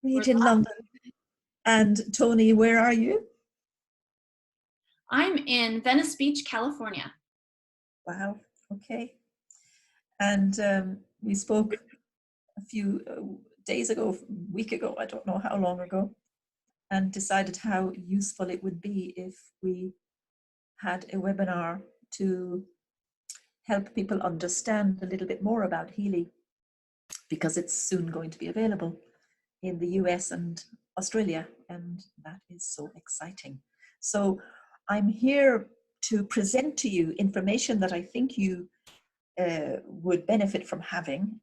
Brid in London. And Tony, where are you? I'm in Venice Beach, California. Wow, okay. And we spoke a few days ago, a week ago, I don't know how long ago, and decided how useful it would be if we had a webinar to help people understand a little bit more about Healy, because it's soon going to be available in the US and Australia, and that is so exciting. So I'm here to present to you information that I think you would benefit from having,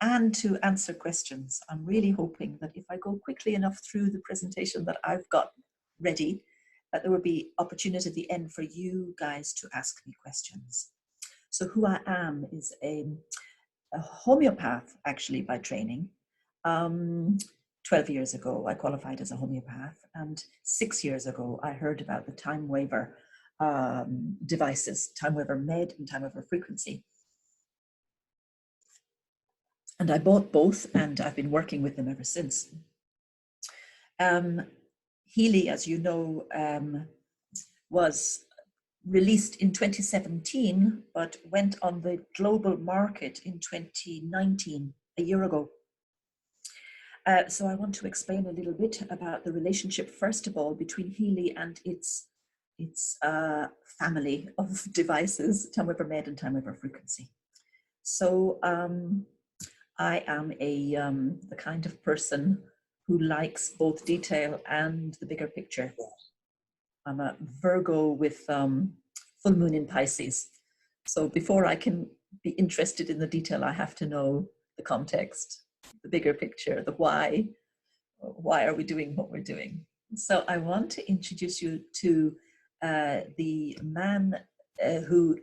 and to answer questions. I'm really hoping that if I go quickly enough through the presentation that I've got ready, that there will be opportunity at the end for you guys to ask me questions. So who I am is a homeopath, actually, by training. 12 years ago, I qualified as a homeopath, and 6 years ago, I heard about the Timewaver devices, Timewaver Med and Timewaver Frequency. And I bought both, and I've been working with them ever since. Healy, as you know, was released in 2017, but went on the global market in 2019, a year ago. So I want to explain a little bit about the relationship, first of all, between Healy and its family of devices, Timewaver Med and Timewaver Frequency. So I am the kind of person who likes both detail and the bigger picture. I'm a Virgo with full moon in Pisces. So before I can be interested in the detail, I have to know the context, the bigger picture, the why. Why are we doing what we're doing? So I want to introduce you to the man who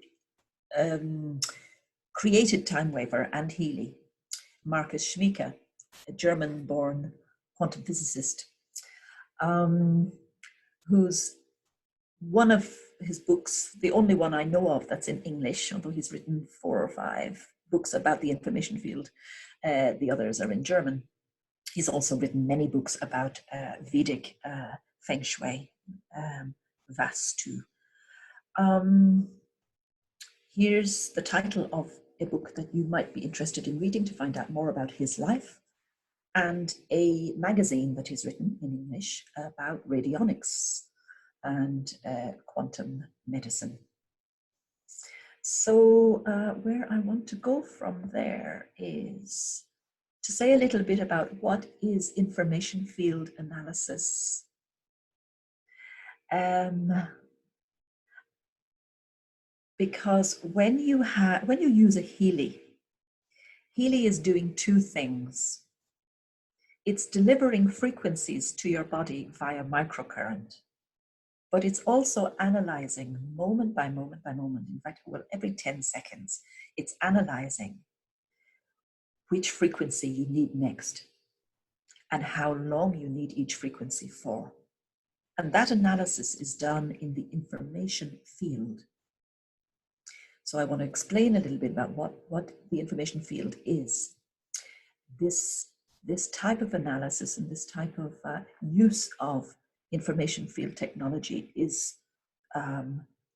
created Timewaver and Healy, Markus Schmiecke, a German-born quantum physicist, who's one of his books, the only one I know of that's in English, although he's written 4 or 5 books about the information field. The others are in German. He's also written many books about Vedic Feng Shui, Vastu. Here's the title of a book that you might be interested in reading to find out more about his life, and a magazine that he's written in English about radionics and quantum medicine. So where I want to go from there is to say a little bit about what is information field analysis. Because when you use a Healy is doing 2 things. It's delivering frequencies to your body via microcurrent, but it's also analyzing moment by moment by moment. In fact, well, every 10 seconds, it's analyzing which frequency you need next and how long you need each frequency for. And that analysis is done in the information field. So I want to explain a little bit about what the information field is. This type of analysis and this type of use of information field technology is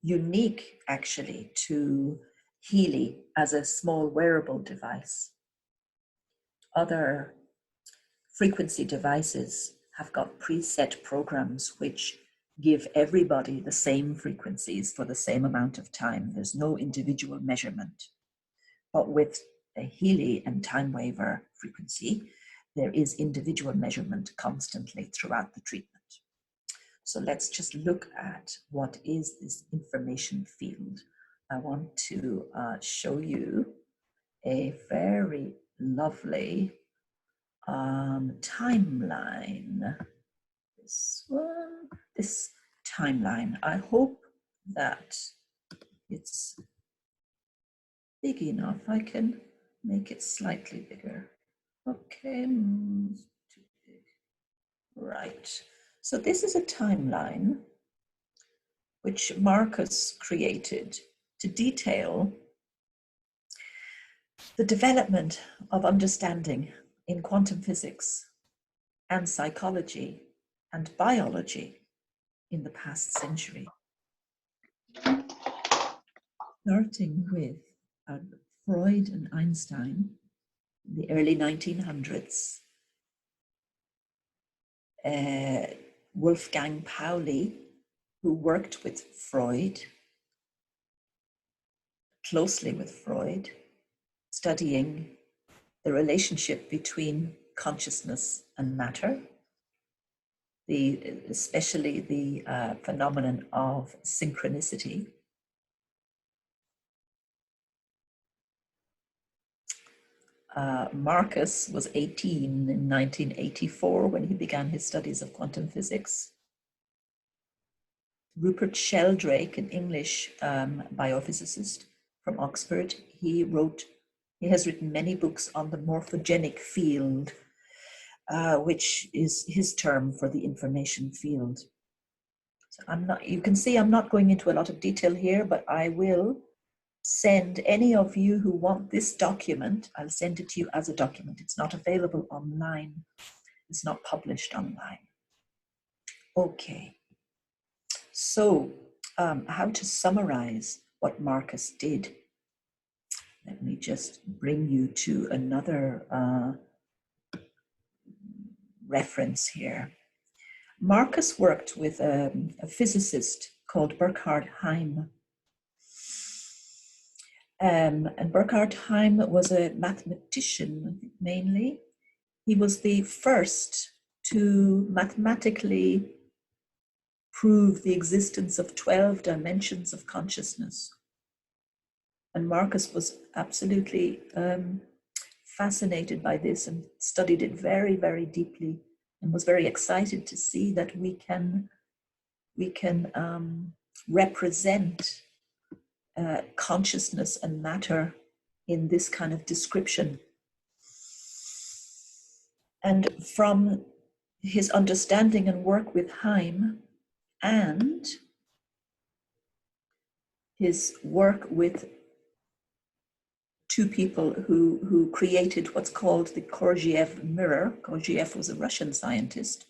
unique, actually, to Healy as a small wearable device. Other frequency devices have got preset programs which give everybody the same frequencies for the same amount of time. There's no individual measurement. But with the Healy and Timewaver Frequency, there is individual measurement constantly throughout the treatment. So let's just look at what is this information field. I want to show you a very lovely timeline. This timeline. I hope that it's big enough. I can make it slightly bigger. Okay, too big. Right. So this is a timeline which Markus created to detail the development of understanding in quantum physics and psychology and biology in the past century. Starting with Freud and Einstein in the early 1900s, Wolfgang Pauli, who worked with Freud, closely with Freud, studying the relationship between consciousness and matter, especially the phenomenon of synchronicity. Marcus was 18 in 1984 when he began his studies of quantum physics. Rupert Sheldrake, an English biophysicist from Oxford, he has written many books on the morphogenic field, which is his term for the information field. So you can see I'm not going into a lot of detail here, but I will send any of you who want this document, I'll send it to you as a document. It's not available online. It's not published online. Okay. So how to summarize what Marcus did. Let me just bring you to another reference here. Marcus worked with a physicist called Burkhard Heim. And Burkhard Heim was a mathematician, mainly. He was the first to mathematically prove the existence of 12 dimensions of consciousness. And Marcus was absolutely fascinated by this and studied it very, very deeply, and was very excited to see that we can represent consciousness and matter in this kind of description. And from his understanding and work with Heim and his work with two people who created what's called the Korolev mirror. Korolev was a Russian scientist.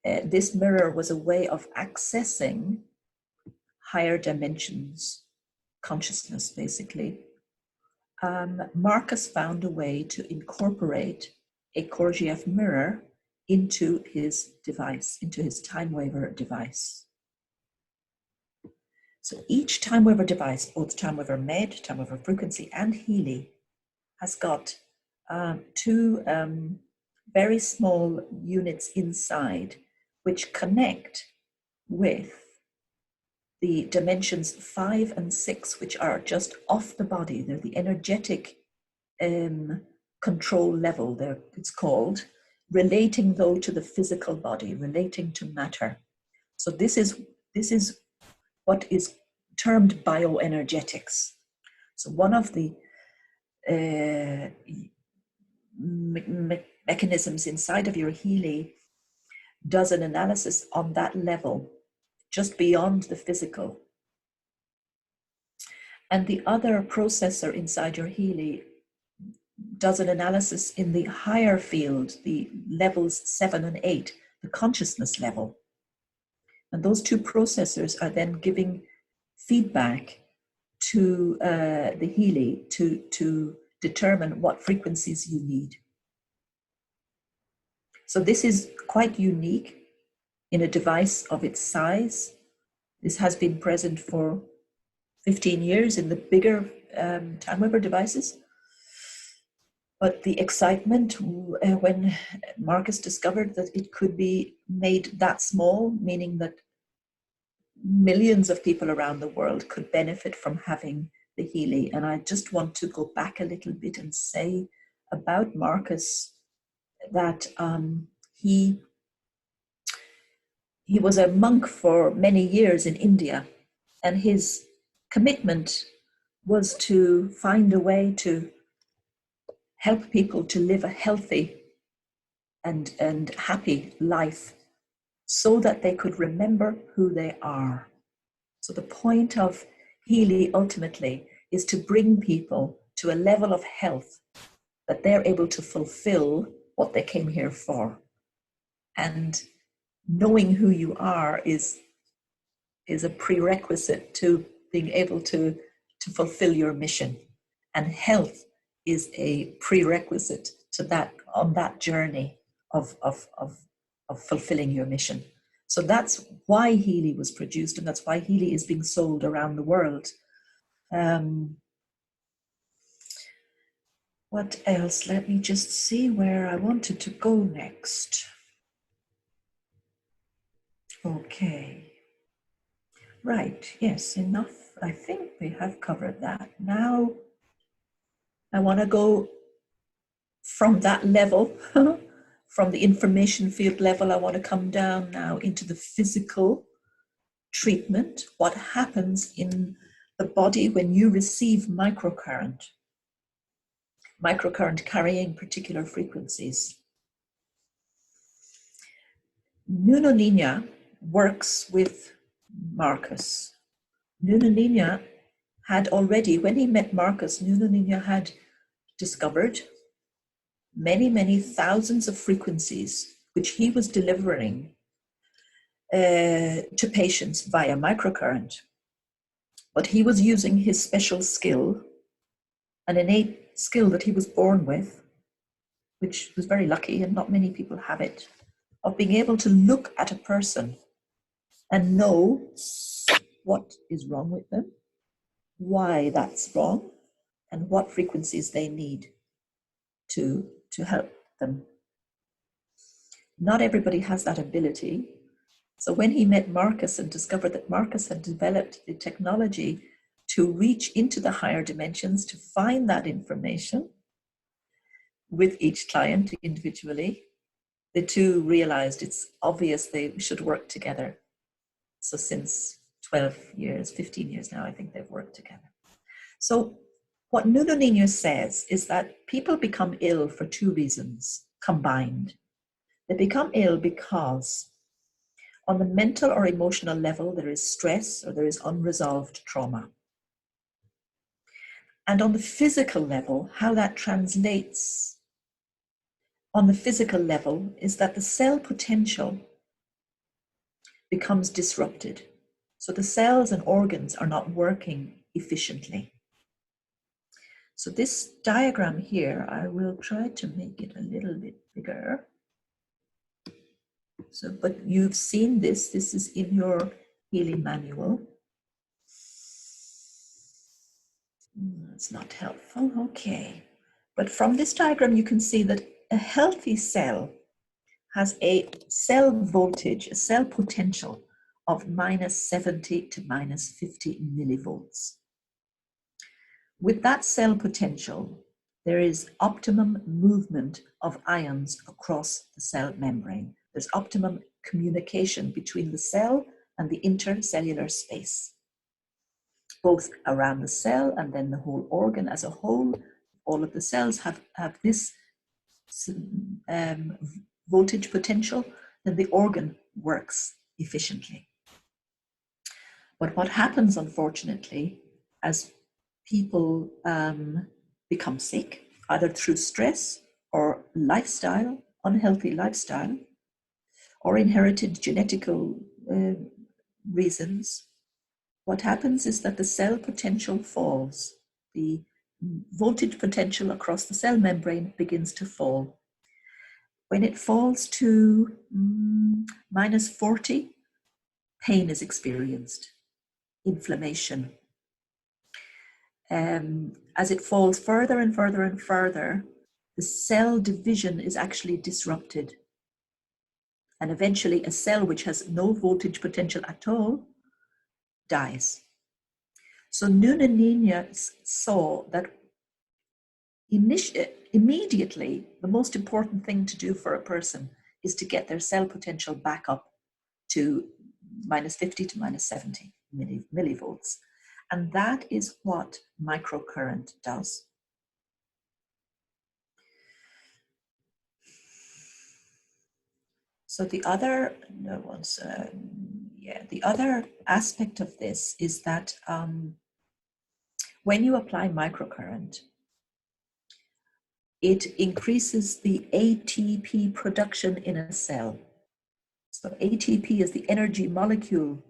This mirror was a way of accessing higher dimensions, consciousness, basically. Marcus found a way to incorporate a Korolev mirror into his device, into his Timewaver device. So each Timewaver device, both Timewaver Med, Timewaver Frequency, and Healy, has got two very small units inside which connect with the dimensions 5 and 6, which are just off the body. They're the energetic control level, it's called, relating though to the physical body, relating to matter. So this is what is termed bioenergetics. So one of the mechanisms inside of your Healy does an analysis on that level, just beyond the physical. And the other processor inside your Healy does an analysis in the higher field, the levels 7 and 8, the consciousness level. And those two processors are then giving feedback to the Healy to determine what frequencies you need. So this is quite unique in a device of its size. This has been present for 15 years in the bigger Timewaver devices. But the excitement when Marcus discovered that it could be made that small, meaning that millions of people around the world could benefit from having the Healy. And I just want to go back a little bit and say about Marcus that he was a monk for many years in India, and his commitment was to find a way to help people to live a healthy and happy life so that they could remember who they are. So the point of Healy ultimately is to bring people to a level of health that they're able to fulfill what they came here for. And knowing who you are is a prerequisite to being able to fulfill your mission. And health is a prerequisite to that, on that journey of fulfilling your mission. So that's why Healy was produced, and that's why Healy is being sold around the world. What else? Let me just see where I wanted to go next. Okay. Right, yes, enough. I think we have covered that. Now, I want to go from that level, from the information field level, I want to come down now into the physical treatment. What happens in the body when you receive microcurrent carrying particular frequencies. Nuno Nina works with Marcus. Nuno Nina had already, when he met Marcus, Nuno Nina had discovered many, many thousands of frequencies which he was delivering to patients via microcurrent. But he was using his special skill, an innate skill that he was born with, which was very lucky and not many people have it, of being able to look at a person and know what is wrong with them, why that's wrong, and what frequencies they need to help them. Not everybody has that ability. So when he met Marcus and discovered that Marcus had developed the technology to reach into the higher dimensions to find that information with each client individually, the two realized it's obvious they should work together. So since 12 years, 15 years now, I think they've worked together. So what Nuno Nino says is that people become ill for two reasons combined. They become ill because on the mental or emotional level, there is stress or there is unresolved trauma. And on the physical level, how that translates on the physical level is that the cell potential becomes disrupted. So the cells and organs are not working efficiently. So this diagram here, I will try to make it a little bit bigger. So, but you've seen this is in your Healy manual. It's not helpful, okay. But from this diagram, you can see that a healthy cell has a cell voltage, a cell potential of -70 to -50 millivolts. With that cell potential, there is optimum movement of ions across the cell membrane. There's optimum communication between the cell and the intercellular space, both around the cell and then the whole organ as a whole. All of the cells have this voltage potential, then the organ works efficiently. But what happens, unfortunately, as people become sick, either through stress or lifestyle, unhealthy lifestyle, or inherited genetical reasons, what happens is that the cell potential falls. The voltage potential across the cell membrane begins to fall. When it falls to -40, pain is experienced, inflammation. As it falls further and further and further, the cell division is actually disrupted. And eventually a cell which has no voltage potential at all dies. So Nuno Nina saw that immediately the most important thing to do for a person is to get their cell potential back up to -50 to -70 millivolts. And that is what microcurrent does. So the other, the other aspect of this is that when you apply microcurrent, it increases the ATP production in a cell. So ATP is the energy molecule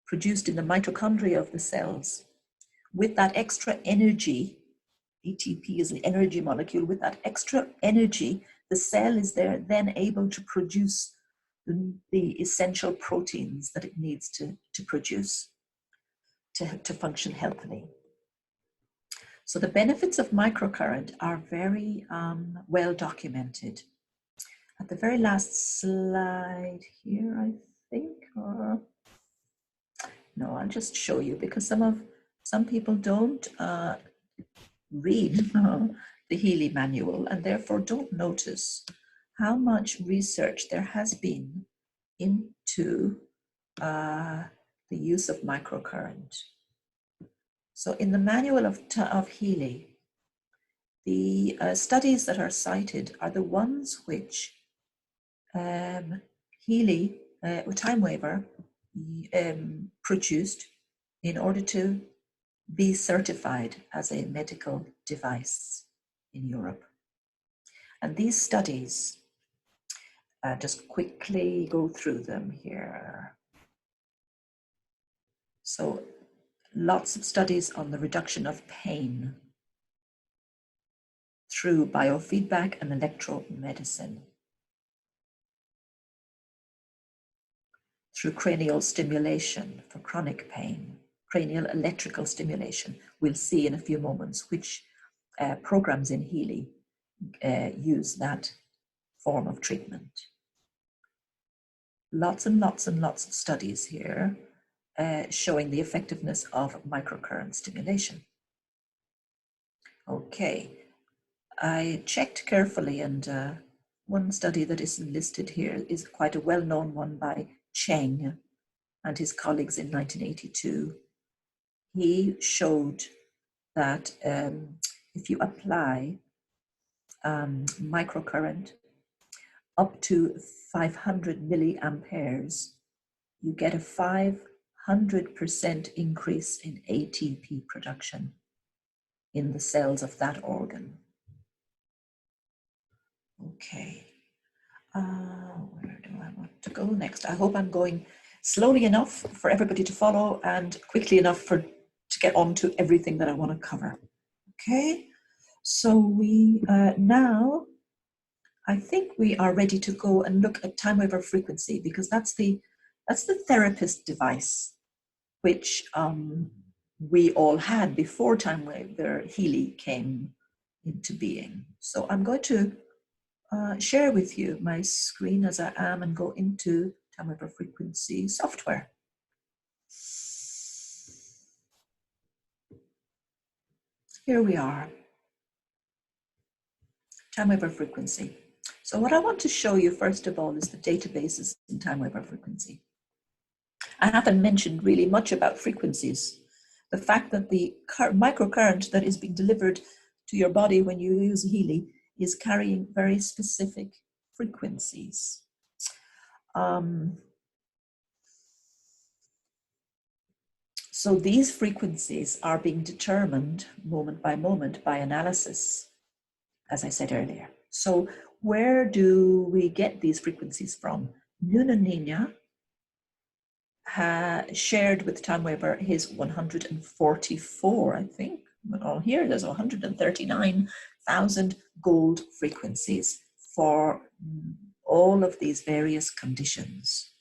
produced in the mitochondria of the cells. With that extra energy, ATP is the energy molecule, with that extra energy, the cell is then able to produce the essential proteins that it needs to produce to function healthily. So the benefits of microcurrent are very well documented. At the very last slide here, I think, or no, I'll just show you, because some people don't read the Healy manual and therefore don't notice how much research there has been into the use of microcurrent. So in the manual of Healy, the studies that are cited are the ones which Healy, Timewaver, produced in order to be certified as a medical device in Europe. And these studies, just quickly go through them here. So lots of studies on the reduction of pain through biofeedback and electromedicine, through cranial stimulation for chronic pain, cranial electrical stimulation. We'll see in a few moments which programs in Healy use that form of treatment. Lots and lots and lots of studies here showing the effectiveness of microcurrent stimulation. Okay, I checked carefully, and one study that is listed here is quite a well-known one by Cheng and his colleagues in 1982. He showed that if you apply microcurrent up to 500 milliamperes, you get a 500% increase in ATP production in the cells of that organ. Okay, where do I want to go next? I hope I'm going slowly enough for everybody to follow and quickly enough to get on to everything that I want to cover. Okay, so we now, I think we are ready to go and look at Timewaver Frequency, because that's the therapist device which we all had before Timewaver Healy came into being. So I'm going to share with you my screen as I am and go into Timewaver Frequency software. Here we are, Timewaver Frequency. So what I want to show you first of all is the databases in Timewaver Frequency. I haven't mentioned really much about frequencies. The fact that the microcurrent that is being delivered to your body when you use Healy is carrying very specific frequencies. So these frequencies are being determined moment by moment by analysis, as I said earlier. So where do we get these frequencies from? Nunanina shared with Timewaver his 144, I think, but all here there's 139,000 gold frequencies for all of these various conditions.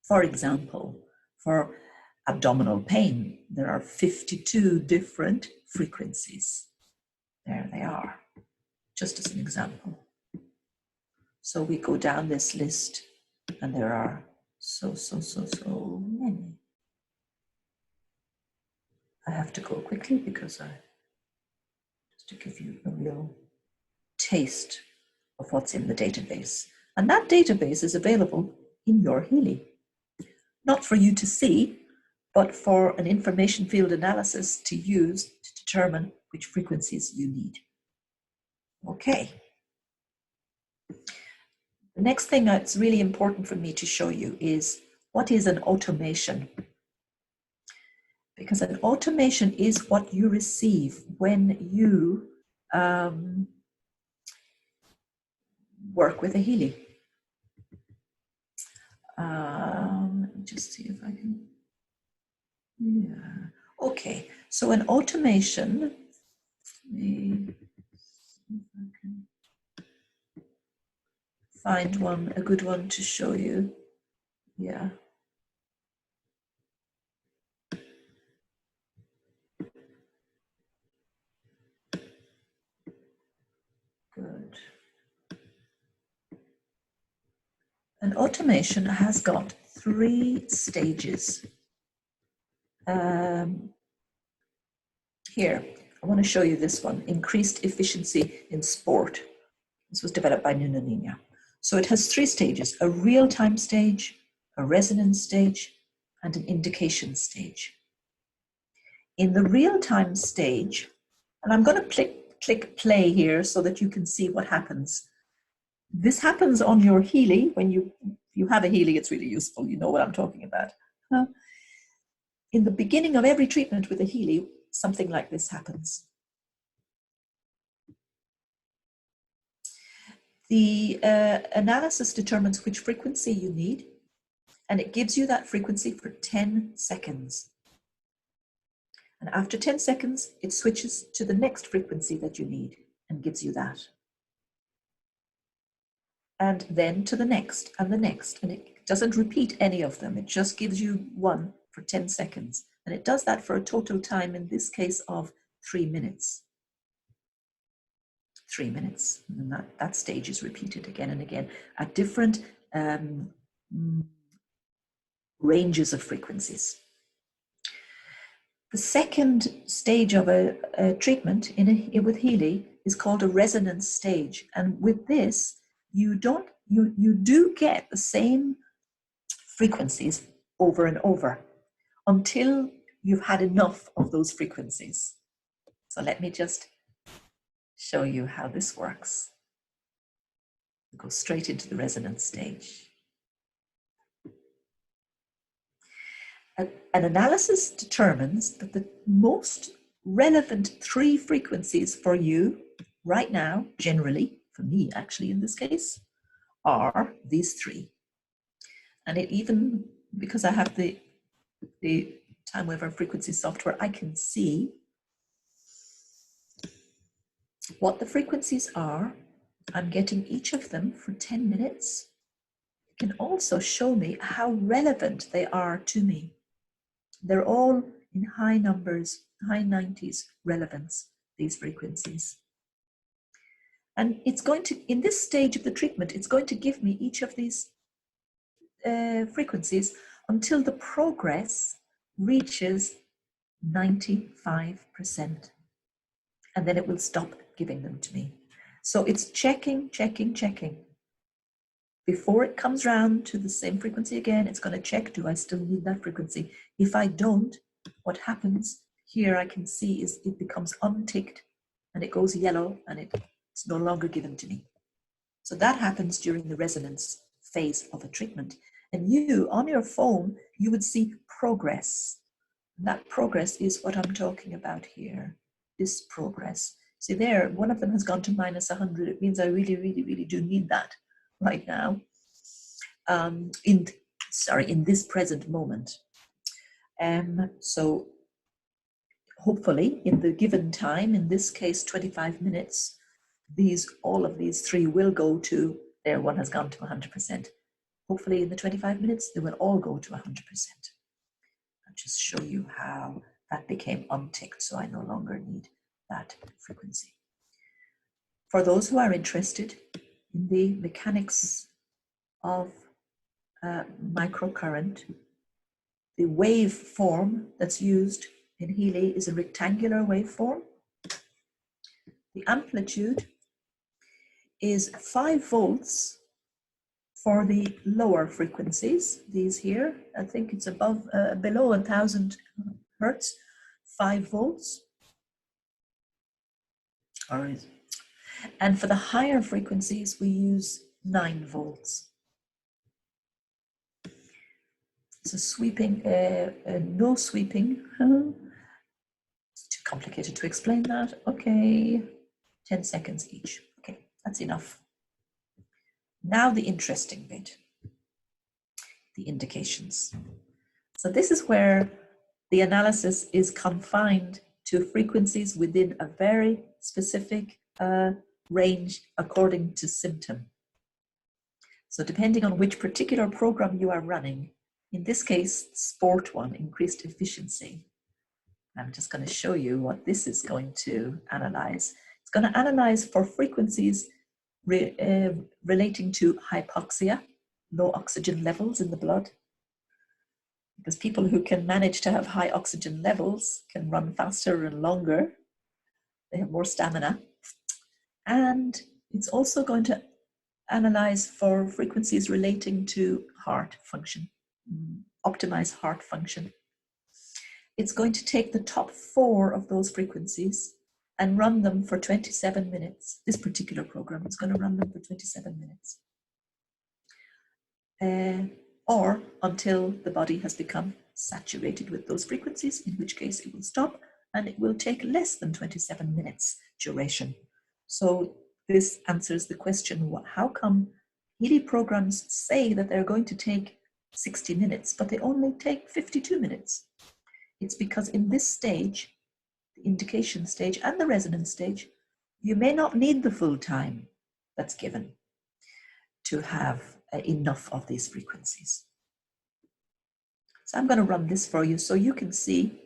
For example, for abdominal pain, there are 52 different frequencies. There they are, just as an example. So we go down this list and there are so many. I have to go quickly because just to give you a real taste of what's in the database. And that database is available in your Healy. Not for you to see, but for an information field analysis to use to determine which frequencies you need. Okay. The next thing that's really important for me to show you is what is an automation. Because an automation is what you receive when you work with a Healy. Let me just see if I can. Yeah. Okay. So an automation. Let me see if I can find one, a good one to show you. Yeah. Good. An automation has got 3 stages. Here, I want to show you this one, increased efficiency in sport. This was developed by Nunanina. So it has 3 stages, a real-time stage, a resonance stage, and an indication stage. In the real-time stage, and I'm going to click play here so that you can see what happens. This happens on your Healy. When you have a Healy, it's really useful. You know what I'm talking about. In the beginning of every treatment with a Healy, something like this happens. The analysis determines which frequency you need, and it gives you that frequency for 10 seconds. And after 10 seconds, it switches to the next frequency that you need and gives you that. And then to the next and the next, and it doesn't repeat any of them. It just gives you one for 10 seconds. And it does that for a total time, in this case, of 3 minutes. 3 minutes, and that stage is repeated again and again at different ranges of frequencies. The second stage of a treatment with Healy is called a resonance stage, and with this you do get the same frequencies over and over until you've had enough of those frequencies. So let me just show you how this works. We'll go straight into the resonance stage. An analysis determines that the most relevant 3 frequencies for you right now, generally, for me actually in this case, are these 3. And it even, because I have the Timewaver Frequency software, I can see what the frequencies are. I'm getting each of them for 10 minutes. It can also show me how relevant they are to me. They're all in high numbers, high 90s relevance, these frequencies. And it's going to, in this stage of the treatment, it's going to give me each of these frequencies until the progress reaches 95%. And then it will stop giving them to me. So it's checking. Before it comes round to the same frequency again, it's going to check, do I still need that frequency? If I don't, what happens here I can see is it becomes unticked and it goes yellow and it's no longer given to me. So that happens during the resonance phase of a treatment. And you, on your phone, you would see progress. And that progress is what I'm talking about here, this progress. See there, one of them has gone to -100. It means I really do need that right now, in this present moment. So hopefully in the given time, in this case 25 minutes, all of these 3 will go to, there one has gone to 100%. Hopefully in the 25 minutes they will all go to 100%. I'll just show you how that became unticked, so I no longer need that frequency. For those who are interested in the mechanics of microcurrent, the waveform that's used in Healy is a rectangular waveform. The amplitude is 5 volts for the lower frequencies. These here, I think it's below 1000 hertz, 5 volts. And for the higher frequencies, we use 9 volts. So sweeping, no sweeping. It's too complicated to explain that. Okay, 10 seconds each. Okay, that's enough. Now the interesting bit. the indications. So this is where the analysis is confined to frequencies within a very specific range according to symptom. So depending on which particular program you are running, in this case, sport one, increased efficiency. I'm just going to show you what this is going to analyze. It's going to analyze for frequencies relating to hypoxia, low oxygen levels in the blood. Because people who can manage to have high oxygen levels can run faster and longer. They have more stamina. And it's also going to analyze for frequencies relating to heart function, optimize heart function. It's going to take the top 4 of those frequencies and run them for 27 minutes. This particular program is going to run them for 27 minutes. Or until the body has become saturated with those frequencies, in which case it will stop and it will take less than 27 minutes duration. So this answers the question, how come Healy programs say that they're going to take 60 minutes, but they only take 52 minutes? It's because in this stage, the indication stage and the resonance stage, you may not need the full time that's given to have enough of these frequencies. So I'm going to run this for you so you can see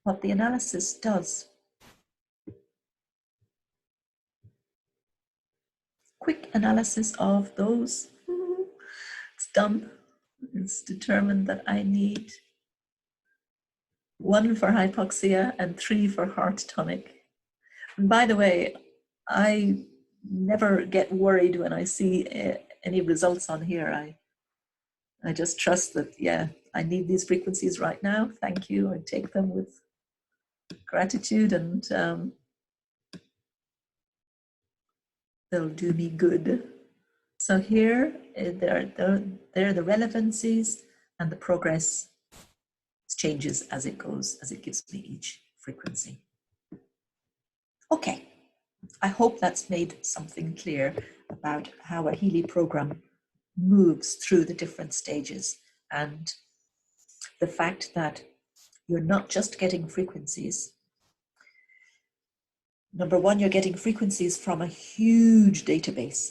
what the analysis does. Quick analysis of those. It's done. It's determined that I need 1 for hypoxia and 3 for heart tonic. And by the way, I never get worried when I see any results on here. I just trust that, yeah, I need these frequencies right now. Thank you. I take them with gratitude, and they'll do me good. So here, there are the relevancies, and the progress changes as it goes, as it gives me each frequency. Okay, I hope that's made something clear about how a Healy program moves through the different stages, and the fact that you're not just getting frequencies. Number one, you're getting frequencies from a huge database.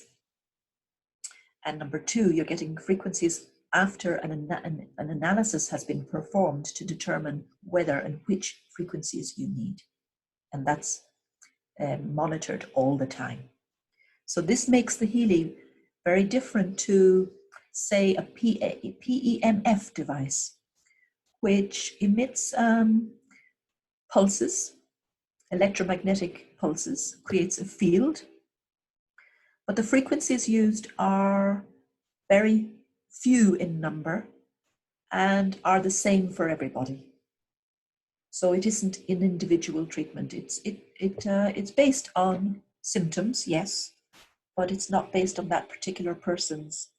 And number two, you're getting frequencies after an analysis has been performed to determine whether and which frequencies you need. And that's monitored all the time. So this makes the Healy very different to, say, a PEMF device, which emits pulses, electromagnetic pulses, creates a field, but the frequencies used are very few in number and are the same for everybody. So it isn't an individual treatment. It's based on symptoms, yes, but it's not based on that particular person's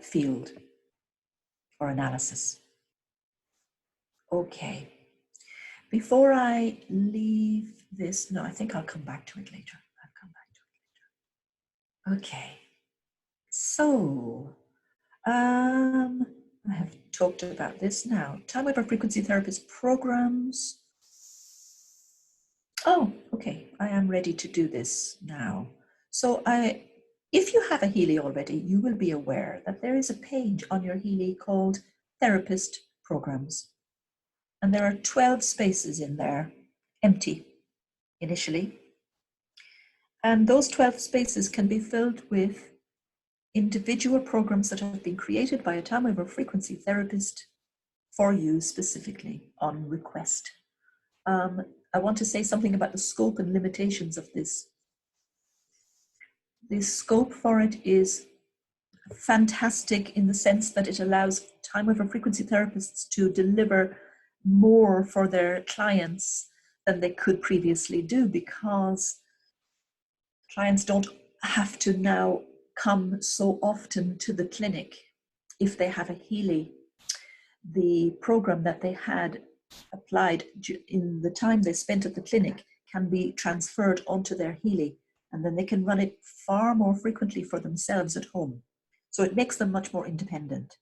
field or analysis. Okay. Before I leave this, no, I think I'll come back to it later. Okay. So, I have talked about this now. Timewaver Frequency Therapist programs. Oh, okay. I am ready to do this now. So if you have a Healy already, you will be aware that there is a page on your Healy called Therapist Programs. And there are 12 spaces in there, empty initially. And those 12 spaces can be filled with individual programs that have been created by a Timewaver Frequency Therapist for you specifically on request. I want to say something about the scope and limitations of this. The scope for it is fantastic in the sense that it allows Timewaver Frequency Therapists to deliver more for their clients than they could previously do, because clients don't have to now come so often to the clinic. If they have a Healy, the program that they had applied in the time they spent at the clinic can be transferred onto their Healy, and then they can run it far more frequently for themselves at home. So it makes them much more independent.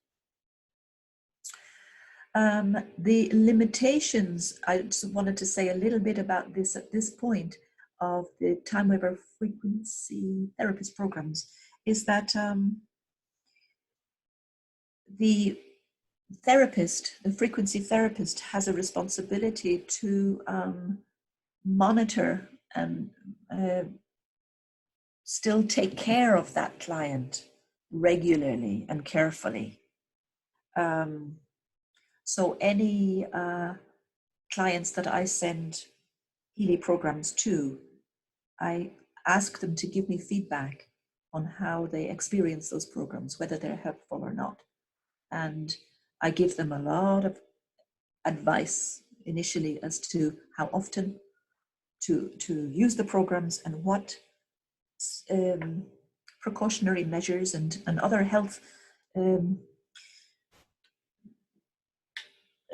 The limitations, I just wanted to say a little bit about this at this point of the Timewaver Frequency Therapist programs, is that the therapist, the frequency therapist, has a responsibility to monitor and still take care of that client regularly and carefully. So any clients that I send Healy programs to, I ask them to give me feedback on how they experience those programs, whether they're helpful or not. And I give them a lot of advice initially as to how often to use the programs and what precautionary measures and other health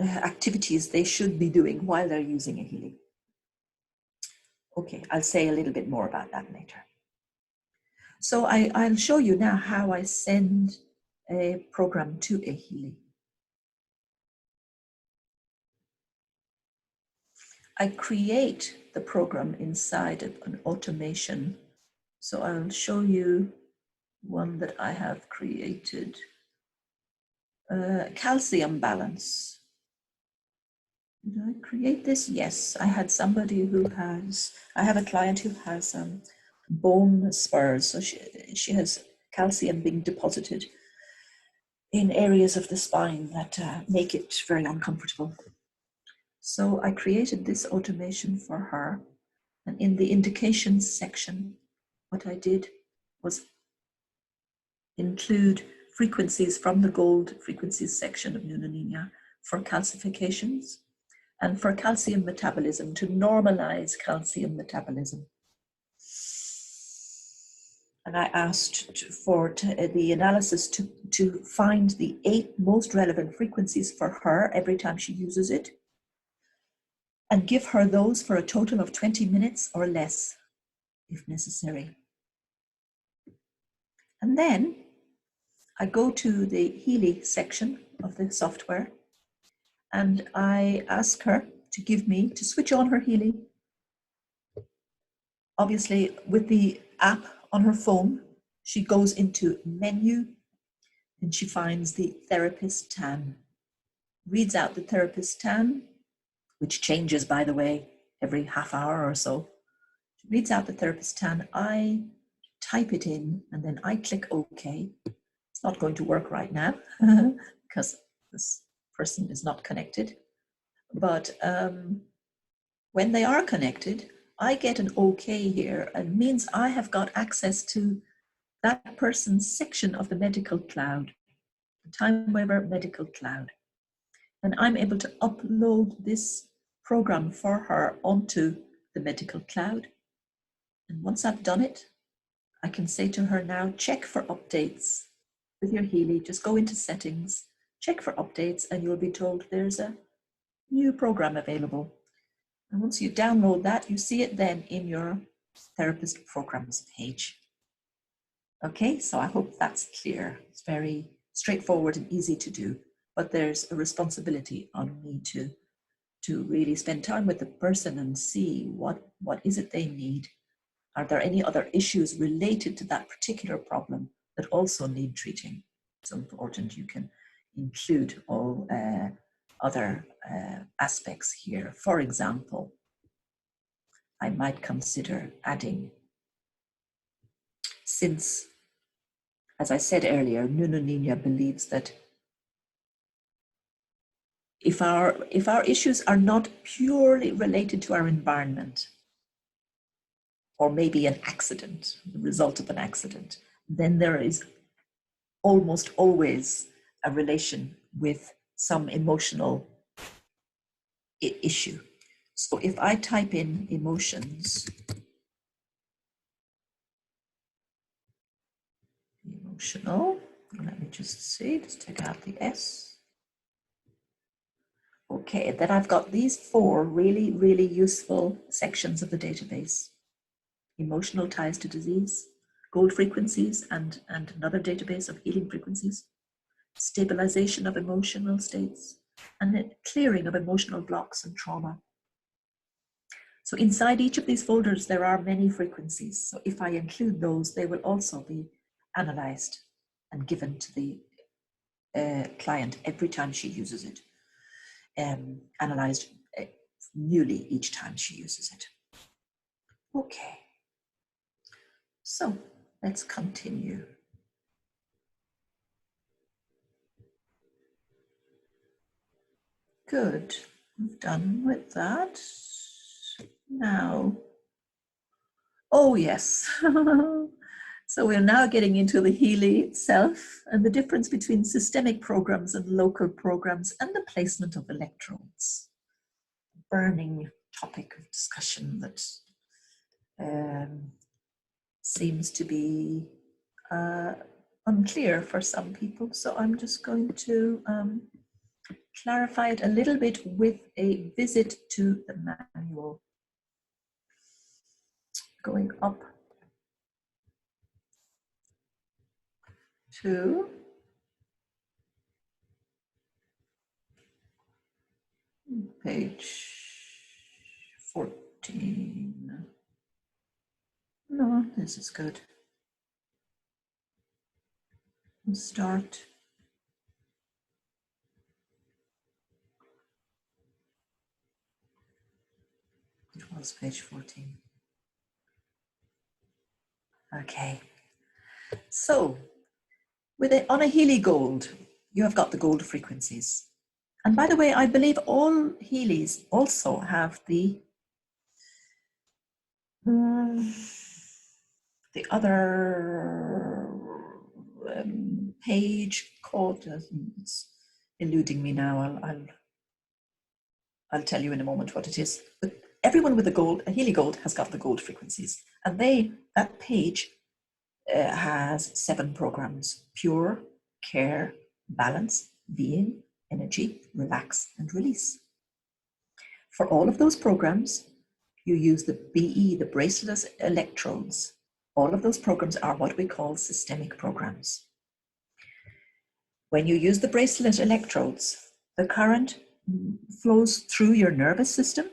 activities they should be doing while they're using a Healy. Okay, I'll say a little bit more about that later. So I'll show you now how I send a program to a Healy. I create the program inside of an automation. So I'll show you one that I have created. Calcium balance. Did I create this? Yes, I had somebody who has, I have a client who has bone spurs. So she has calcium being deposited in areas of the spine that make it very uncomfortable. So I created this automation for her. And in the indications section, what I did was include frequencies from the gold frequencies section of Nunaninha for calcifications and for calcium metabolism, to normalize calcium metabolism. And I asked for the analysis to find the 8 most relevant frequencies for her every time she uses it, and give her those for a total of 20 minutes or less, if necessary. And then I go to the Healy section of the software, and I ask her to give me, to switch on her Healy. Obviously, with the app on her phone, she goes into menu and she finds the Therapist TAN, reads out the Therapist TAN, which changes, by the way, every half hour or so. She reads out the Therapist TAN, I type it in, and then I click OK. It's not going to work right now because this person is not connected. But when they are connected, I get an OK here, and means I have got access to that person's section of the medical cloud, the Timewaver medical cloud. And I'm able to upload this program for her onto the medical cloud. And once I've done it, I can say to her now, check for updates with your Healy. Just go into settings, check for updates, and you'll be told there's a new program available. And once you download that, you see it then in your therapist programs page. Okay, so I hope that's clear. It's very straightforward and easy to do, but there's a responsibility on me to really spend time with the person and see what is it they need. Are there any other issues related to that particular problem that also need treating? It's important you can include all other aspects here. For example, I might consider adding, since, as I said earlier, Nunaninha believes that if our issues are not purely related to our environment, or maybe an accident, the result of an accident, then there is almost always a relation with some emotional issue. So if I type in emotions, emotional, let me just see, just take out the S. Okay, then I've got these 4 really, really useful sections of the database. Emotional ties to disease, gold frequencies and another database of healing frequencies, stabilization of emotional states, and the clearing of emotional blocks and trauma. So inside each of these folders, there are many frequencies. So if I include those, they will also be analyzed and given to the client every time she uses it, analyzed newly each time she uses it. Okay, so let's continue. Good, we've done with that. Now, oh yes. So we're now getting into the Healy itself and the difference between systemic programs and local programs and the placement of electrodes. Burning topic of discussion that seems to be unclear for some people. So I'm just going to clarify it a little bit with a visit to the manual. Going up to page 14. No, this is good. We'll start. It was page 14. Okay. So, on a Healy gold, you have got the gold frequencies. And by the way, I believe all Healys also have the other page called, it's eluding me now, I'll tell you in a moment what it is. But everyone with a Healy gold has got the gold frequencies. And that page has 7 programs: pure, care, balance, being, energy, relax, and release. For all of those programs, you use the BE, the bracelet electrodes. All of those programs are what we call systemic programs. When you use the bracelet electrodes, the current flows through your nervous system,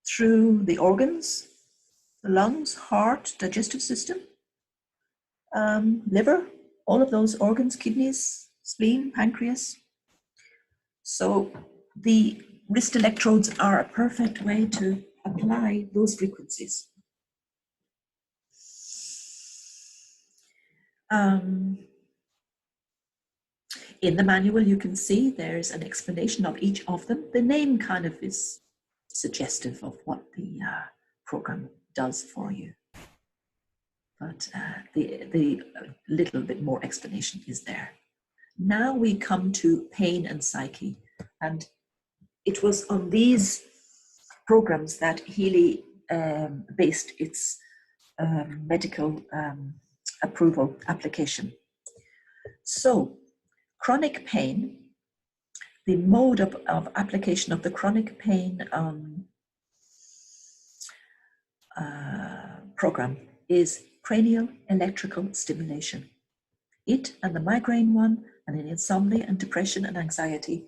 through the organs, the lungs, heart, digestive system, liver, all of those organs, kidneys, spleen, pancreas. So the wrist electrodes are a perfect way to apply those frequencies. In the manual, you can see there's an explanation of each of them. The name kind of is suggestive of what the program does for you. But the little bit more explanation is there. Now we come to pain and psyche. And it was on these programs that Healy based its medical approval application. So, chronic pain, the mode of application of the chronic pain program is cranial electrical stimulation. It and the migraine one, and in insomnia and depression and anxiety.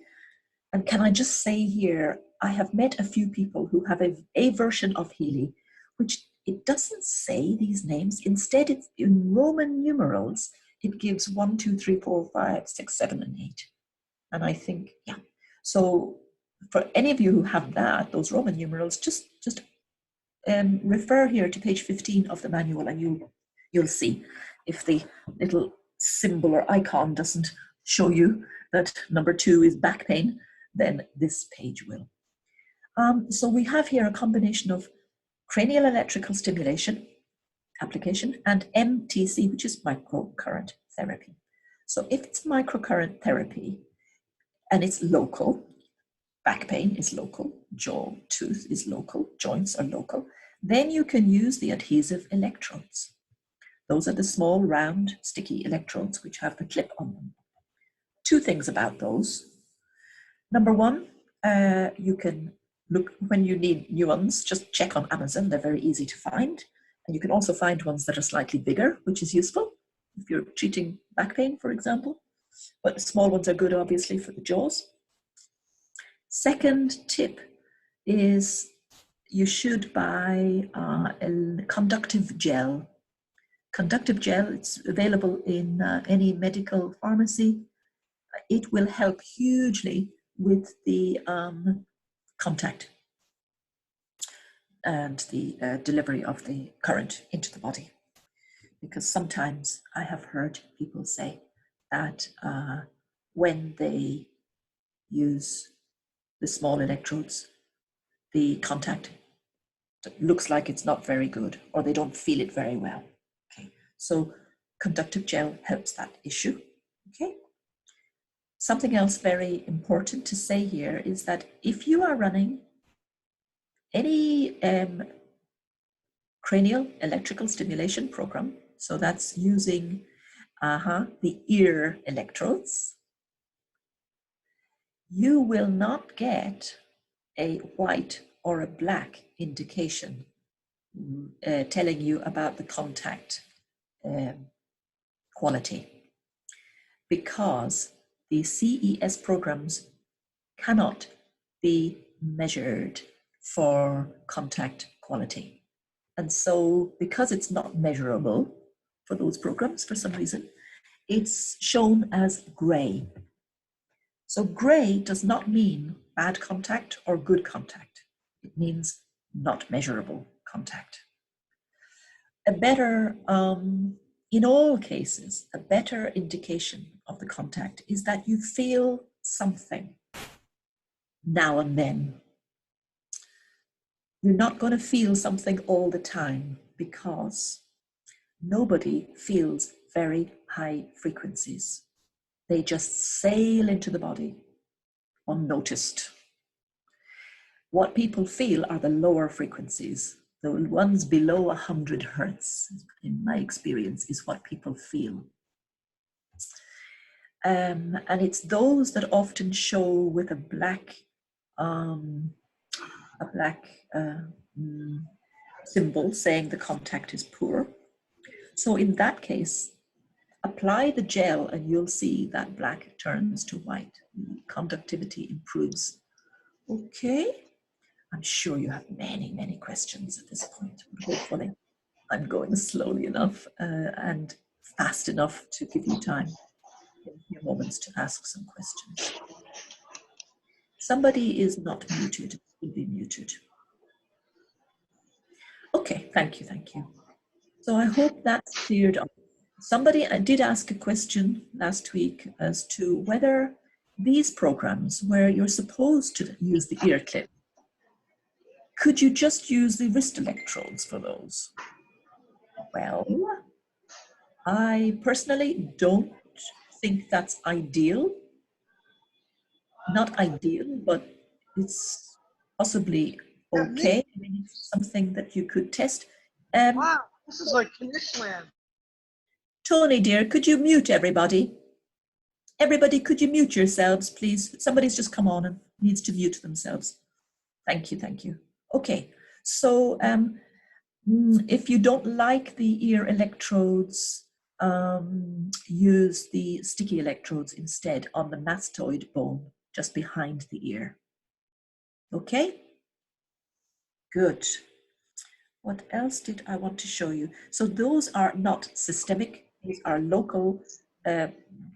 And can I just say here, I have met a few people who have a version of Healy, which it doesn't say these names. Instead, it's in Roman numerals. It gives 1, 2, 3, 4, 5, 6, 7, and 8. And I think, yeah. So for any of you who have those Roman numerals, just refer here to page 15 of the manual, and you'll see if the little symbol or icon doesn't show you that number 2 is back pain, then this page will. So we have here a combination of cranial electrical stimulation application and MTC, which is microcurrent therapy. So if it's microcurrent therapy and it's local, back pain is local, jaw, tooth is local, joints are local, then you can use the adhesive electrodes. Those are the small, round, sticky electrodes which have the clip on them. 2 things about those. Number 1, you can look, when you need new ones, just check on Amazon. They're very easy to find. And you can also find ones that are slightly bigger, which is useful if you're treating back pain, for example. But small ones are good, obviously, for the jaws. Second tip is you should buy a conductive gel. Conductive gel, it's available in any medical pharmacy. It will help hugely with the contact and the delivery of the current into the body. Because sometimes I have heard people say that when they use the small electrodes, the contact looks like it's not very good, or they don't feel it very well. Okay, so conductive gel helps that issue. Okay. Something else very important to say here is that if you are running any cranial electrical stimulation program, so that's using the ear electrodes, you will not get a white or a black indication telling you about the contact quality, because the CES programs cannot be measured for contact quality. And so because it's not measurable for those programs for some reason, it's shown as gray. So gray does not mean bad contact or good contact. It means not measurable contact. A better, in all cases, a better indication of the contact is that you feel something now and then. You're not going to feel something all the time, because nobody feels very high frequencies. They just sail into the body unnoticed. What people feel are the lower frequencies. The ones below 100 hertz, in my experience, is what people feel. And it's those that often show with a black symbol saying the contact is poor. So in that case, apply the gel and you'll see that black turns to white. Conductivity improves. Okay. I'm sure you have many, many questions at this point. Hopefully I'm going slowly enough and fast enough to give you time in a few moments to ask some questions. Somebody is not muted, will be muted. Okay, thank you, thank you. So I hope that's cleared up. Somebody did ask a question last week as to whether these programs where you're supposed to use the ear clip, could you just use the wrist electrodes for those? Well, I personally don't think that's ideal. Not ideal, but it's possibly okay. I mean, it's something that you could test. Wow, this is like Conditionland. Tony, dear, could you mute everybody? Everybody, could you mute yourselves, please? Somebody's just come on and needs to mute themselves. Thank you, thank you. Okay, so if you don't like the ear electrodes, use the sticky electrodes instead on the mastoid bone just behind the ear. Okay, good. What else did I want to show you? So those are not systemic, these are local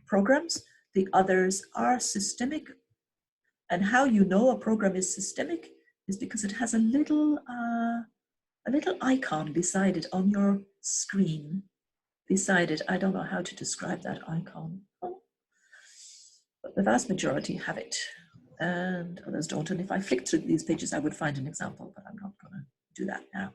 programs. The others are systemic. And how you know a program is systemic is because it has a little icon beside it on your screen. Beside it, I don't know how to describe that icon, but the vast majority have it and others don't. And if I flick through these pages, I would find an example, but I'm not going to do that now.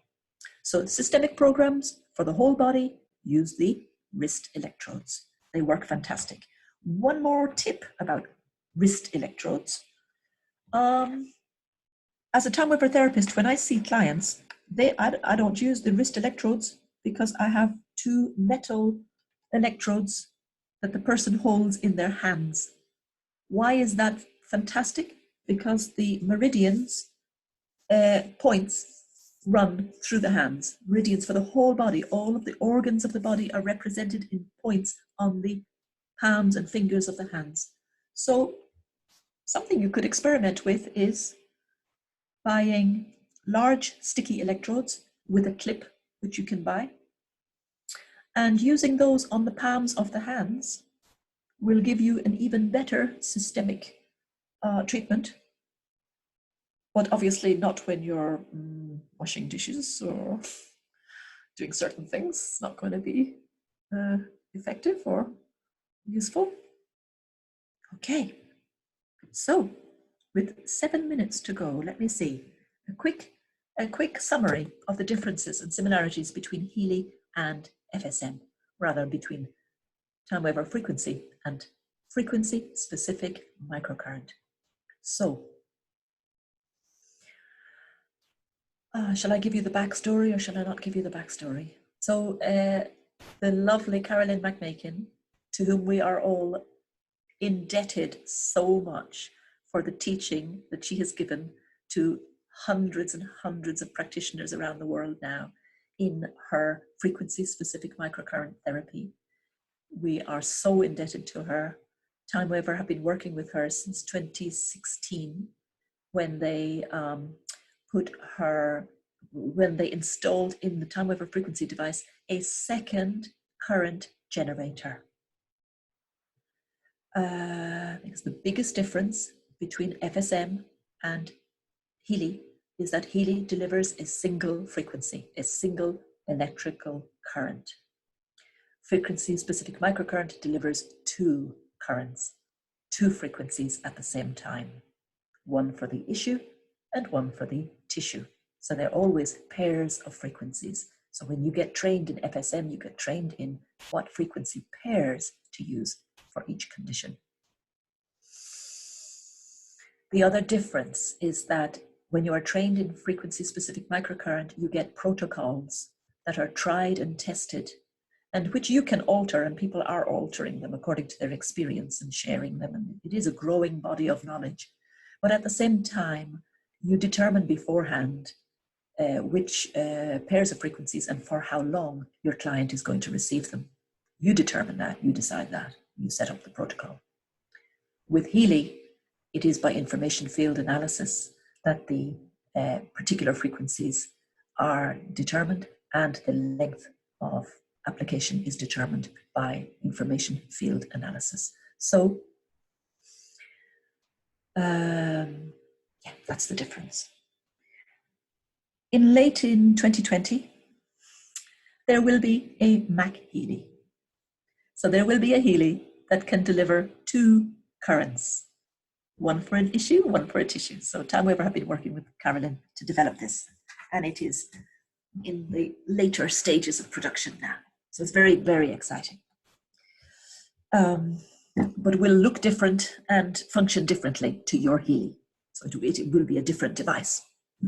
So systemic programs for the whole body, use the wrist electrodes. They work fantastic. One more tip about wrist electrodes. As a Timewaver therapist, when I see clients, I don't use the wrist electrodes because I have two metal electrodes that the person holds in their hands. Why is that fantastic? Because the meridians points run through the hands, meridians for the whole body. All of the organs of the body are represented in points on the palms and fingers of the hands. So something you could experiment with is buying large sticky electrodes with a clip which you can buy, and using those on the palms of the hands will give you an even better systemic treatment. But obviously not when you're washing dishes or doing certain things. It's not going to be effective or useful. Okay, so with 7 minutes to go, let me see a quick summary of the differences and similarities between Healy and FSM, rather between Timewaver frequency and frequency-specific microcurrent. So, shall I give you the backstory or shall I not give you the backstory? So, the lovely Carolyn McMakin, to whom we are all indebted so much for the teaching that she has given to hundreds and hundreds of practitioners around the world now in her frequency-specific microcurrent therapy. We are so indebted to her. Timewaver have been working with her since 2016 when they when they installed in the Timewaver frequency device a second current generator. Because the biggest difference between FSM and Healy is that Healy delivers a single frequency, a single electrical current. Frequency-specific microcurrent delivers two currents, two frequencies at the same time, one for the issue and one for the tissue. So they're always pairs of frequencies. So when you get trained in FSM, you get trained in what frequency pairs to use for each condition. The other difference is that when you are trained in frequency-specific microcurrent, you get protocols that are tried and tested and which you can alter, and people are altering them according to their experience and sharing them. And it is a growing body of knowledge. But at the same time, you determine beforehand which pairs of frequencies and for how long your client is going to receive them. You determine that, you decide that, you set up the protocol. With Healy, it is by information field analysis that the particular frequencies are determined, and the length of application is determined by information field analysis. So, yeah, that's the difference. Late in 2020, there will be a Mac Healy. So there will be a Healy that can deliver two currents, one for an issue, one for a tissue. So Timewaver have been working with Carolyn to develop this, and it is in the later stages of production now. So it's very, very exciting. But will look different and function differently to your Healy. So it will be a different device.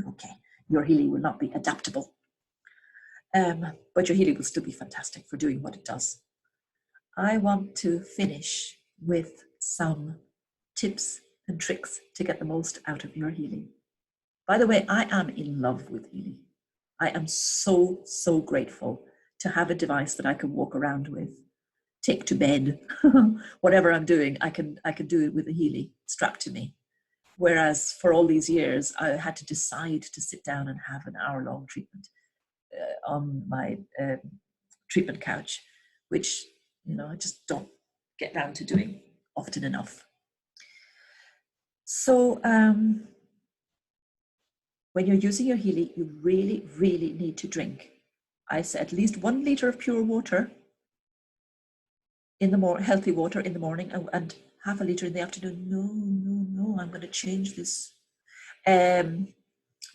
Okay, your Healy will not be adaptable. But your Healy will still be fantastic for doing what it does. I want to finish with some tips and tricks to get the most out of your Healy. By the way, I am in love with Healy. I am so, so grateful to have a device that I can walk around with, take to bed, whatever I'm doing, I can do it with a Healy strapped to me. Whereas for all these years, I had to decide to sit down and have an hour-long treatment on my treatment couch, which, you know, I just don't get down to doing often enough. So when you're using your Healy, you really, really need to drink, I say, at least 1 liter of pure water in the healthy water in the morning, and half a liter in the afternoon. No, I'm going to change this.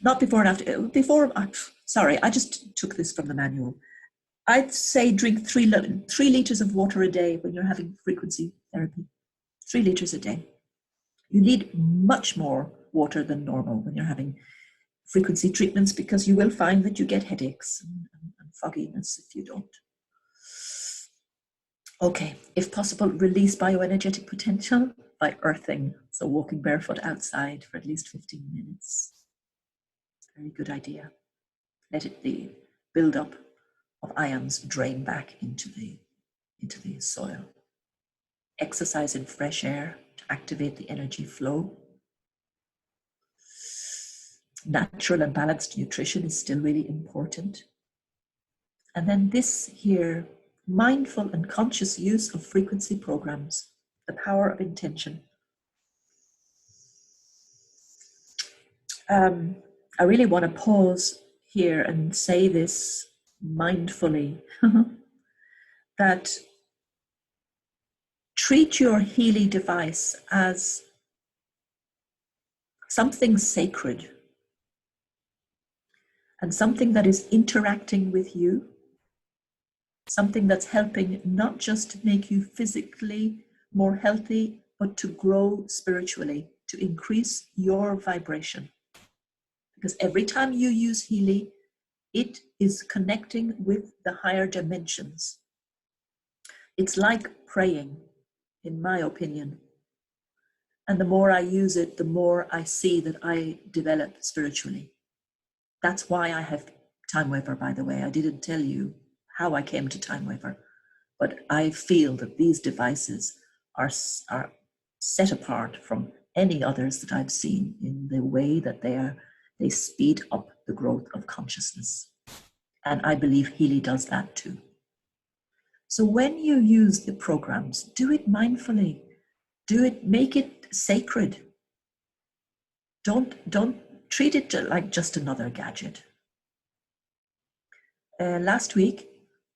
Not before and after. Sorry, I just took this from the manual. I'd say drink 3 liters of water a day when you're having frequency therapy. 3 liters a day. You need much more water than normal when you're having frequency treatments, because you will find that you get headaches and fogginess if you don't. Okay, if possible, release bioenergetic potential by earthing. So walking barefoot outside for at least 15 minutes. Very good idea. let the buildup of ions drain back into the soil. Exercise in fresh air to activate the energy flow. Natural and balanced nutrition is still really important. And then this here, mindful and conscious use of frequency programs, the power of intention. I really want to pause here and say this mindfully, that treat your Healy device as something sacred and something that is interacting with you, something that's helping not just to make you physically more healthy, but to grow spiritually, to increase your vibration. Because every time you use Healy, it is connecting with the higher dimensions. It's like praying, in my opinion. And the more I use it, the more I see that I develop spiritually. That's why I have Timewaver, by the way. I didn't tell you how I came to Timewaver, but I feel that these devices are set apart from any others that I've seen in the way that they speed up the growth of consciousness. And I believe Healy does that too. So when you use the programs, do it mindfully. Do it, make it sacred. Don't treat it like just another gadget. Last week,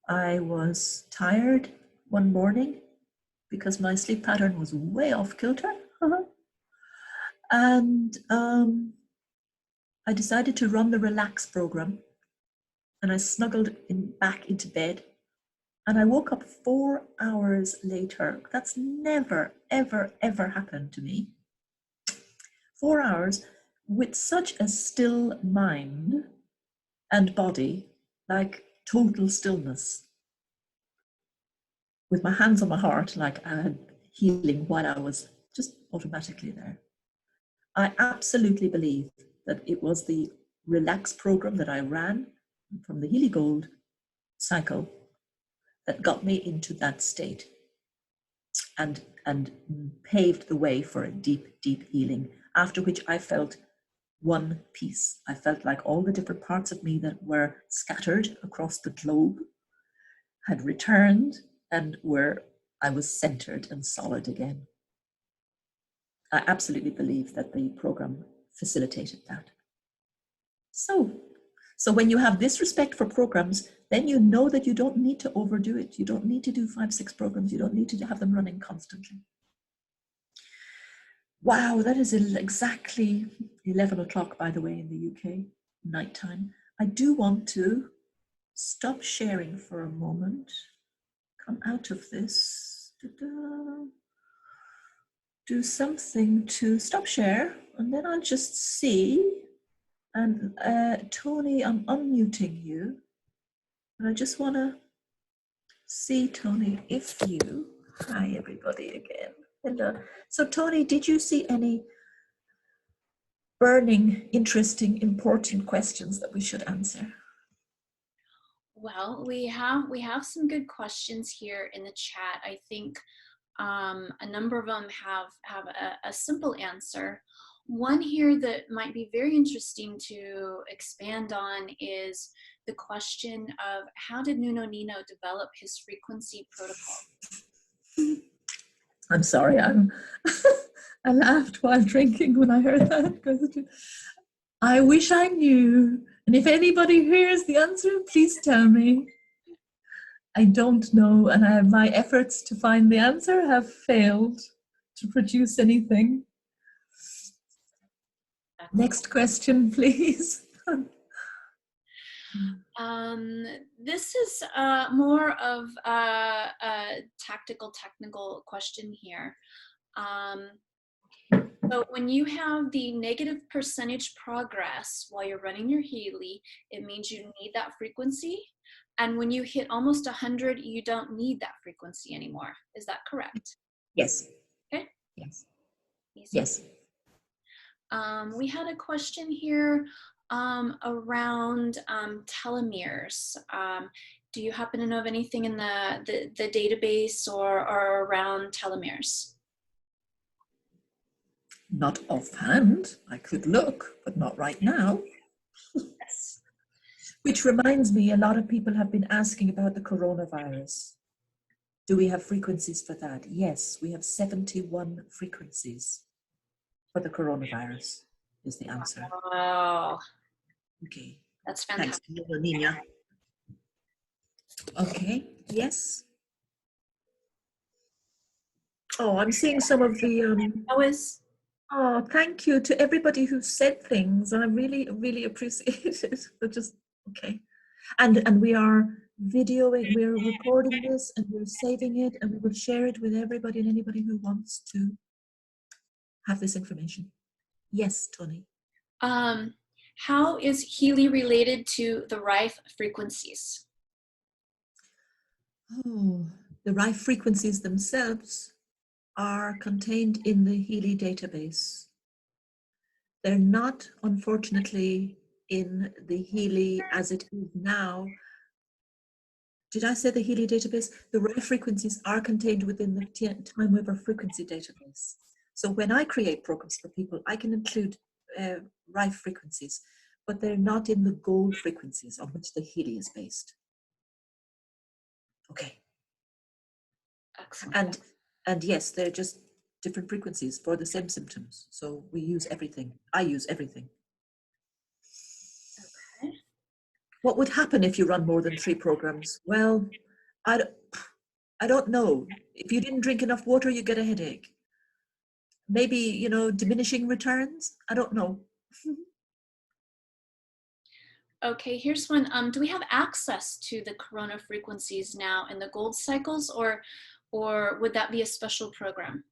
I was tired one morning because my sleep pattern was way off kilter. And I decided to run the relax program, and I snuggled back into bed, and I woke up 4 hours later. That's never, ever, ever happened to me. 4 hours with such a still mind and body, like total stillness. With my hands on my heart, like I had healing while I was just automatically there. I absolutely believe that it was the relax program that I ran from the Healy Gold cycle that got me into that state and paved the way for a deep, deep healing, after which I felt one piece. I felt like all the different parts of me that were scattered across the globe had returned and I was centered and solid again. I absolutely believe that the program facilitated that. So when you have this respect for programs, then you know that you don't need to overdo it. You don't need to do 5-6 programs. You don't need to have them running constantly. Wow, that is exactly 11 o'clock, by the way, in the UK, nighttime. I do want to stop sharing for a moment, come out of this, do something to stop share, and then I'll just see. And Tony, I'm unmuting you. And I just want to see, Tony, if you, hi everybody again. Hello. So Tony, did you see any burning, interesting, important questions that we should answer? Well, we have some good questions here in the chat. I think a number of them have a simple answer. One here that might be very interesting to expand on is the question of how did Nuno Nino develop his frequency protocol? I'm sorry, I laughed while drinking when I heard that question. I wish I knew. And if anybody hears the answer, please tell me. I don't know, and my efforts to find the answer have failed to produce anything. Next question, please. This is more of a technical question here. So when you have the negative percentage progress while you're running your Healy, it means you need that frequency. And when you hit almost 100, you don't need that frequency anymore. Is that correct? Yes. Okay. Yes. Easy. Yes. We had a question here. Around telomeres. Do you happen to know of anything in the database or around telomeres? Not offhand. I could look, but not right now. Yes. Which reminds me, a lot of people have been asking about the coronavirus. Do we have frequencies for that? Yes, we have 71 frequencies for the coronavirus, is the answer. Wow. Okay. That's Thanks, fantastic. Nina. Okay, yes. Oh, I'm seeing some of the... How is? Oh, thank you to everybody who said things. I really, really appreciate it. But just, okay. And we are videoing, we're recording this and we're saving it and we will share it with everybody and anybody who wants to have this information. Yes, Tony. How is Healy related to the Rife frequencies? Oh, the Rife frequencies themselves are contained in the Healy database. They're not, unfortunately, in the Healy as it is now. Did I say the Healy database? The Rife frequencies are contained within the Timewaver Frequency database. So when I create programs for people, I can include Rife frequencies, but they're not in the gold frequencies on which the Healy is based. Okay. Excellent. And yes, they're just different frequencies for the same symptoms. So we use everything. I use everything. Okay. What would happen if you run more than 3 programs? Well, I don't know. If you didn't drink enough water, you get a headache. Maybe, you know, diminishing returns. I don't know. Okay, here's one. Do we have access to the corona frequencies now in the gold cycles, or would that be a special program?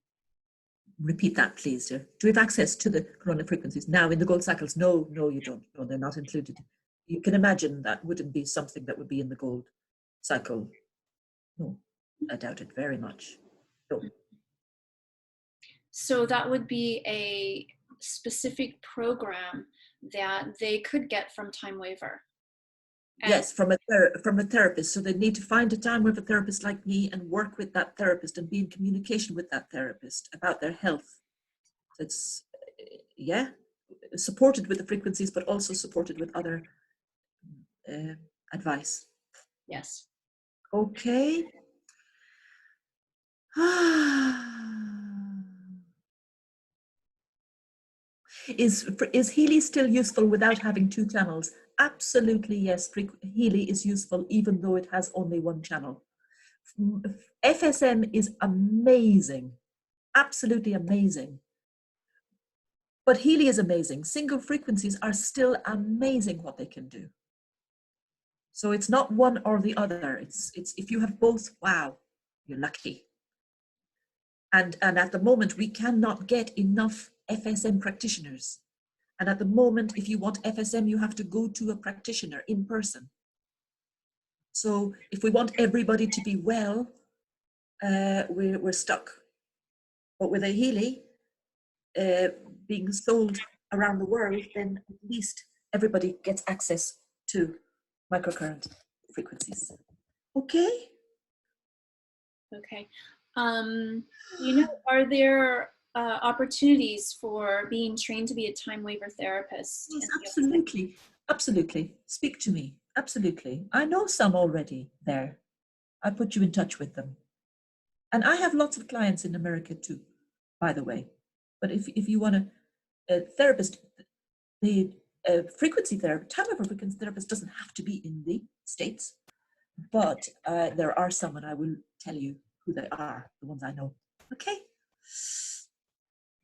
Repeat that, please, dear. Do we have access to the corona frequencies now in the gold cycles? No, no, you don't. No, they're not included. You can imagine that wouldn't be something that would be in the gold cycle. No, I doubt it very much. No. So that would be a specific program that they could get from Timewaver. Yes, from a therapist. So they need to find a time with a therapist like me and work with that therapist and be in communication with that therapist about their health. So it's, yeah, supported with the frequencies, but also supported with other advice. Yes. Okay. Is Healy still useful without having 2 channels? Absolutely, yes. Healy is useful even though it has only 1 channel. FSM is amazing, absolutely amazing. But Healy is amazing. Single frequencies are still amazing what they can do. So it's not one or the other. It's if you have both, wow, you're lucky. And at the moment, we cannot get enough FSM practitioners. And at the moment, if you want FSM, you have to go to a practitioner in person. So if we want everybody to be well, we're stuck. But with a Healy being sold around the world, then at least everybody gets access to microcurrent frequencies. Okay? Okay. You know, are there opportunities for being trained to be a Timewaver therapist? Yes, absolutely. Absolutely. Speak to me. Absolutely. I know some already there. I put you in touch with them. And I have lots of clients in America too, by the way. But if you want a therapist, the frequency therapist, Timewaver frequency therapist doesn't have to be in the States, but there are some, and I will tell you who they are, the ones I know. Okay.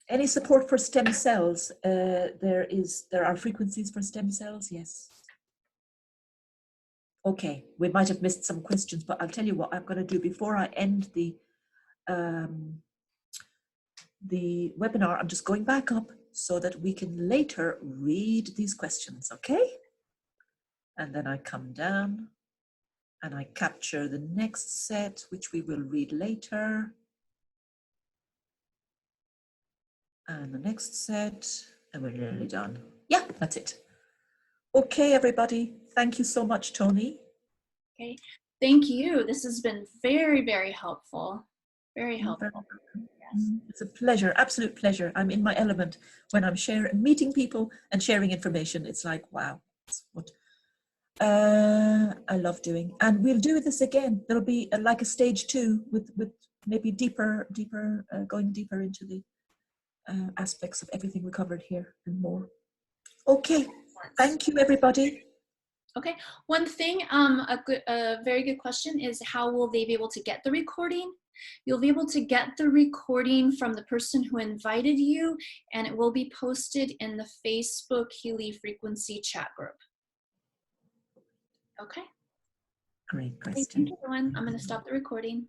Any support for stem cells? There are frequencies for stem cells, yes. Okay, we might have missed some questions, but I'll tell you what I'm going to do before I end the webinar. I'm just going back up so that we can later read these questions, okay? And then I come down and I capture the next set, which we will read later. And the next set, and we're nearly done. Yeah, that's it. Okay, everybody. Thank you so much, Tony. Okay, thank you. This has been very, very helpful. Very helpful. Yes. It's a pleasure, absolute pleasure. I'm in my element when I'm meeting people and sharing information. It's like, wow, that's what I love doing. And we'll do this again. There'll be like a stage 2 with maybe going deeper into the aspects of everything we covered here and more. Okay, thank you, everybody. Okay, one thing, a very good question is how will they be able to get the recording? You'll be able to get the recording from the person who invited you, and it will be posted in the Facebook Healy Frequency chat group. Okay. Great question. Thank you, everyone. I'm going to stop the recording.